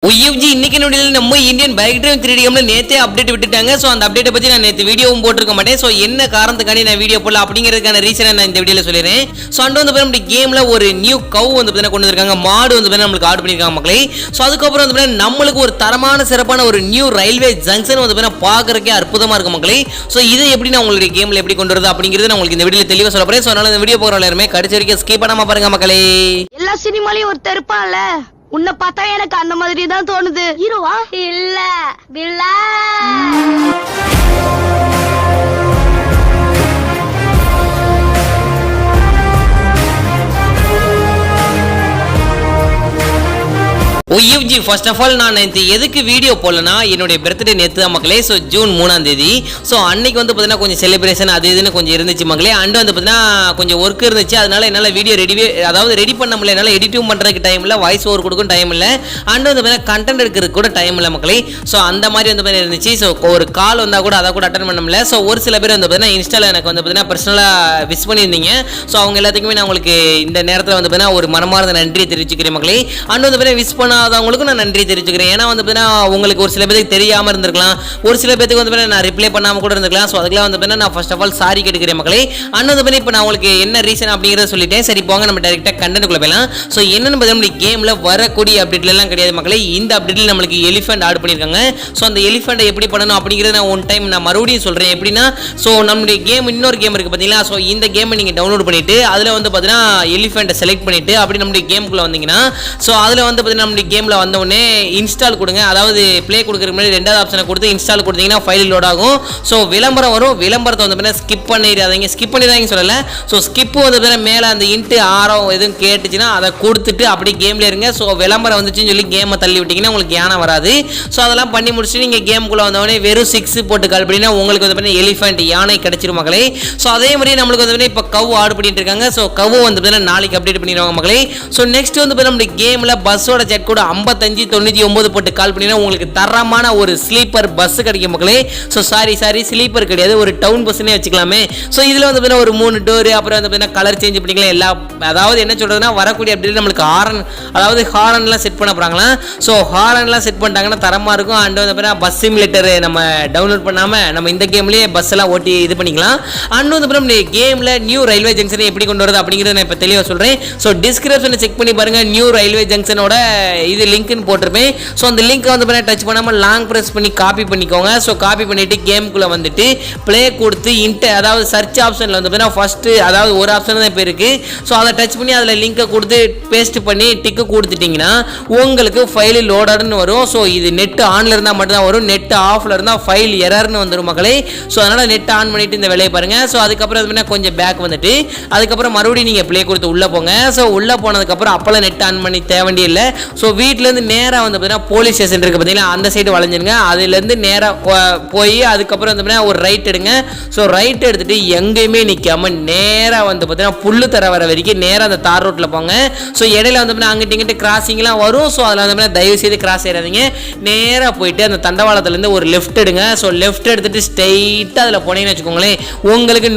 UFG இன்னைக்கு நம்ம Indian bike drive 3D கேம்ல நேத்தே அப்டேட் விட்டுட்டாங்க. சோ அந்த அப்டேட் பத்தி நான் நேத்து வீடியோவும் போட்டுருக்க மாட்டேன். சோ என்ன காரணத்துக்காண்டி நான் வீடியோ போடல அப்படிங்கிறதுக்கான ரீசனை நான் இந்த வீடியோல சொல்லிறேன். சோ அண்ட் வந்து நம்ம கேம்ல ஒரு நியூ கவ் வந்து பார்த்தா கொண்டு வந்திருக்காங்க. மாடு வந்து பார்த்தா நமக்கு ஆட் பண்ணிருக்காங்க மக்களே. சோ அதுக்கு அப்புறம் வந்து பார்த்தா நம்மளுக்கு ஒரு தரமான சிறப்பான ஒரு நியூ ரயில்வே ஜங்ஷன் வந்து பார்த்தா பார்க்கறதுக்கே அற்புதமா இருக்கு மக்களே. சோ இது எப்படி நான் உங்களுக்கு கேம்ல எப்படி கொண்டு வரது அப்படிங்கிறது நான் உங்களுக்கு இந்த வீடியோல தெளிவா சொல்ல போறேன். சோ அதனால இந்த வீடியோ போற எல்லாரும் கடைசி வரைக்கும் ஸ்கிப் பண்ணாம பாருங்க மக்களே. எல்லா சினிமாலயும் ஒரு தெருப்பான்ல உன்னை பார்த்தா எனக்கு அந்த மாதிரி தான் தோணுது. ஹீரோவா இல்ல வில்லா. UFG ஃபர்ஸ்ட் ஆஃப் ஆல் நான் எதுக்கு வீடியோ போடலனா என்னுடைய பர்த்டே நேத்து தான் மக்களே. ஸோ ஜூன் 3ஆம் தேதி. ஸோ அன்னைக்கு வந்து பார்த்தீங்கன்னா கொஞ்சம் செலிப்ரேஷன் அது இதுன்னு கொஞ்சம் இருந்துச்சு மக்களே. அண்ட் வந்து பார்த்தீங்கன்னா கொஞ்சம் ஒர்க் இருந்துச்சு. அதனால என்னால் வீடியோ ரெடி பண்ண முடியல. என்னால் எடிட்டிங் பண்ணுறதுக்கு டைம் இல்லை, வாய்ஸ் ஓவர் கொடுக்கும் டைம் இல்லை, அண்ட் வந்து பார்த்தீங்கன்னா கண்டென்ட் எடுக்கிறதுக்கு கூட டைம் இல்லை மக்களே. ஸோ அந்த மாதிரி வந்து பார்த்தீங்கன்னா இருந்துச்சு. ஸோ ஒரு கால் வந்தால் கூட அதை கூட அட்டன் பண்ண முடியல. ஸோ ஒரு சில பேர் வந்து பார்த்தீங்கன்னா இன்ஸ்டாவில் எனக்கு வந்து பார்த்தீங்கன்னா பர்சனலாக விஷ் பண்ணியிருந்தீங்க. ஸோ அவங்க எல்லாத்துக்குமே நான் உங்களுக்கு இந்த நேரத்தில் வந்து பார்த்தீங்கன்னா ஒரு மனமார்ந்த நன்றியை தெரிவிச்சுக்கிறேன் மக்களே. அண்ட் வந்து பார்த்தீங்கன்னா விஷ் பண்ணாதவங்களுக்கும் நான் நன்றி தெரிவிச்சுக்கிறேன். ஏன்னா வந்து உங்களுக்கு ஒரு சில பேருக்கு தெரியாம இருந்திருக்கலாம், ஒரு சில பேருக்கு வந்து நான் ரிப்ளை பண்ணாம கூட இருந்திருக்கலாம். ஸோ அதுக்கெல்லாம் வந்து நான் ஃபர்ஸ்ட் ஆஃப் ஆல் சாரி கேட்டுக்கிறேன் மக்களே. அண்ட் வந்து இப்போ நான் உங்களுக்கு என்ன ரீசன் அப்படிங்கிறத சொல்லிட்டேன். சரி போங்க நம்ம டைரெக்டாக கண்டென்ட்குள்ள போயிடலாம். ஸோ என்னன்னு பார்த்தீங்கன்னா கேமில் வரக்கூடிய அப்டேட்லாம் கிடையாது மக்களே. இந்த அப்டேட்டில் நம்மளுக்கு எலிஃபென்ட் ஆட் பண்ணியிருக்காங்க. ஸோ அந்த எலிஃபென்ட்டை எப்படி பண்ணணும் அப்படிங்கிறத நான் ஒன் டைம் நான் மறுபடியும் சொல்கிறேன். எப்படின்னா ஸோ நம்மளுடைய கேம் இன்னொரு கேம் இருக்குது பார்த்தீங்களா. ஸோ இந்த கேமை நீங்கள் டவுன்லோட் பண்ணிவிட்டு அதில் வந்து பார்த்தீங்கன்னா எலிஃபென்ட்டை செலக்ட் பண்ணிவிட்டு அப்படி நம்மளுடைய கேமுக்குள்ளே வந்தீங்கன்னா ஸோ அதில் வந்து பார்த்தீங்கன்னா நம்மளுடைய கேமில் வந்தோடனே இன்ஸ்டால் கொடுங்க. அதாவது ப்ளே கொடுக்குறதுக்கு முன்னாடி ரெண்டாவது ஆப்ஷனை கொடுத்து இன்ஸ்டால் கொடுத்தீங்கன்னா ஃபைல் லோட் ஆகும். ஸோ விளம்பரம் வரும். விளம்பரத்தை வந்து ஸ்கிப் பண்ணிடாதீங்க. ஸ்கிப் பண்ணிடாதீங்க சொல்லலை. ஸோ ஸ்கிப்பு வந்து மேலே அந்த இன்ட்டு ஆரம் எதுவும் கேட்டுச்சுன்னா அதை கொடுத்துட்டு அப்படி கேமில் இருங்க. ஸோ விளம்பரம் வந்துச்சுன்னு சொல்லி கேமை தள்ளி விட்டிங்கன்னா உங்களுக்கு யானை வராது. ஸோ அதெல்லாம் பண்ணி முடிச்சுட்டு நீங்கள் கேமுக்குள்ளே வந்தவொடனே வெறும் 6 போட்டு கால் பண்ணினா உங்களுக்கு வந்து எலிஃபென்ட் யானை கிடைச்சிரும் மக்களே. ஸோ அதே மாதிரி நம்மளுக்கு வந்து இப்போ கவ் ஆட் பண்ணிட்டு இருக்காங்க. ஸோ கவ் வந்து நாளைக்கு அப்டேட் பண்ணிடுவாங்க மக்களே. ஸோ நெக்ஸ்ட் வந்து நம்மளுடைய கேமில் பஸ்ஸோட செட் கூட 55 99 போட்டு கால் பண்ணினா உங்களுக்கு தரமான ஒரு ஸ்லீப்பர் பஸ் கிடைக்கும் மக்களே. ஸோ சாரி ஸ்லீப்பர் கிடையாது, ஒரு டவுன் பஸ்ஸுன்னே வச்சுக்கலாமே. ஸோ இதில் வந்து ஒரு 3 டோரு அப்புறம் வந்து கலர் சேஞ்ச் பண்ணிக்கலாம். எல்லா அதாவது என்ன சொல்றதுன்னா வரக்கூடிய அப்படி நம்மளுக்கு ஹாரன் அதாவது ஹாரன்லாம் செட் பண்ண போகிறாங்களாம். ஸோ ஹாரன்லாம் செட் பண்ணிட்டாங்கன்னா தரமாக இருக்கும். அண்ட் வந்து பஸ் சிமுலேட்டர் நம்ம டவுன்லோட் பண்ணாமல் நம்ம இந்த கேம்லேயே பஸ் எல்லாம் ஓட்டி இது பண்ணிக்கலாம். அண்ட் வந்து நம்ம கேமில் நியூ ரயில்வே ஜங்ஷனை எப்படி கொண்டு வரது அப்படிங்கிறத நான் இப்போ தெளிவாக சொல்கிறேன். ஸோ டிஸ்கிரிப்ஷனை செக் பண்ணி பாருங்கள். நியூ ரயில்வே ஜங்ஷனோட இது லிங்க்னு போட்டிருப்பேன். ஸோ அந்த லிங்க்கை வந்து டச் பண்ணாமல் லாங் ப்ரெஸ் பண்ணி காப்பி பண்ணிக்கோங்க. ஸோ காப்பி பண்ணிவிட்டு கேமுக்குள்ளே வந்துட்டு ப்ளே கொடுத்து அதாவது சர்ச் ஆப்ஷனில் வந்து பார்த்தீங்கன்னா ஃபஸ்ட்டு அதாவது ஒரு ஆப்ஷன் தான் இப்போ இருக்குது. ஸோ அதை டச் பண்ணி அதில் லிங்கை கொடுத்து பேஸ்ட் பண்ணி டிக்கு கொடுத்துட்டிங்கன்னா உங்களுக்கு ஃபைல் லோடர்னு வரும். ஸோ இது நெட் ஆனில் இருந்தால் மட்டும்தான் வரும். நெட் ஆஃபில் இருந்தால் ஃபைல் எரர்னு வந்துடும் மக்களே. ஸோ அதனால் நெட் ஆன் பண்ணிவிட்டு இந்த வேலையை பாருங்கள். ஸோ அதுக்கப்புறம் வந்து கொஞ்சம் பேக் வந்துட்டு அதுக்கப்புறம் மறுபடியும் நீங்கள் ப்ளே கொடுத்து உள்ளே போங்க. ஸோ உள்ளே போனதுக்கப்புறம் அப்போல்லாம் நெட் ஆன் பண்ணி தேவையே இல்லை. ஸோ வீட்டிலேருந்து நேராக வந்து பார்த்தீங்கன்னா போலீஸ் ஸ்டேஷன் இருக்குது பார்த்தீங்களா, அந்த சைடு வளைஞ்சிருங்க. அதுலேருந்து நேராக போய் அதுக்கப்புறம் வந்து ஒரு ரைட் எடுங்க. ஸோ ரைட் எடுத்துகிட்டு எங்கேயுமே நிற்காம நேராக வந்து பார்த்தீங்கன்னா புல்லு தர வர வரைக்கும் நேராக அந்த தார் ரோட்டில் போங்க. ஸோ இடையில வந்து அங்கிட்டு இங்கிட்டு கிராசிங்லாம் வரும். ஸோ அதில் வந்து தயவு செய்து கிராஸ் செய்யாதீங்க. நேராக போயிட்டு அந்த தண்டவாளத்துலேருந்து ஒரு லெஃப்ட் எடுங்க. ஸோ லெஃப்ட் எடுத்துகிட்டு ஸ்ட்ரெயிட்டாக அதில் போனீங்கன்னு வச்சுக்கோங்களேன் உங்களுக்கு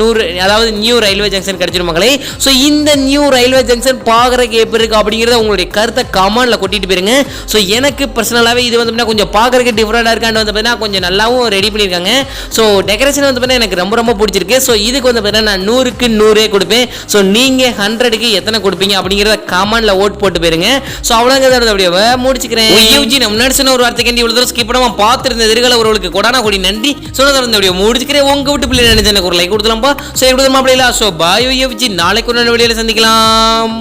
அதாவது நியூ ரயில்வே ஜங்ஷன் கிடைச்சிரும் மக்களே. ஸோ இந்த நியூ ரயில்வே ஜங்ஷன் பார்க்குறதுக்கு எப்படி இருக்குது அப்படிங்கிறத உங்களுடைய கருத்தை கமெண்ட்ல கொட்டிட்டு போயிருங்க. ஸோ எனக்கு பர்சனலாகவே இது வந்து கொஞ்சம் பார்க்குறதுக்கு டிஃப்ரெண்டாக இருக்கான்னு வந்து பார்த்தீங்கன்னா கொஞ்சம் நல்லாவும் ரெடி பண்ணியிருக்காங்க. ஸோ டெக்கரேஷன் வந்து பார்த்தீங்கன்னா எனக்கு ரொம்ப பிடிச்சிருக்கு. ஸோ இதுக்கு வந்து பார்த்தீங்கன்னா நான் 100க்கு 100 கொடுப்பேன். ஸோ நீங்கள் 100க்கு எத்தனை கொடுப்பீங்க அப்படிங்கிறத கமெண்ட்ல ஓட் போட்டு போயிருங்க. ஸோ அவ்வளோங்க அப்படியே முடிச்சுக்கிறேன். UFG நம்ம முன்னாடி சொன்ன ஒரு வார்த்தைக்கு இவ்வளோ தூரம் ஸ்கிப் பண்ணாமல் பார்த்துருந்த எதிர்கால உறவுகளுக்கு கொடானா கொடி நன்றி சொன்னதை அப்படியே முடிச்சுக்கிறேன். உங்க வீட்டு பிள்ளை நினைச்சு எனக்கு ஒரு லைக் கொடுத்துலாம்ப்பா. ஸோ எப்படி அப்படி இல்லை. ஸோ பாய் UFG நாளைக்கு ஒரு நல்ல வீடியோவில் சந்திக்கலாம்.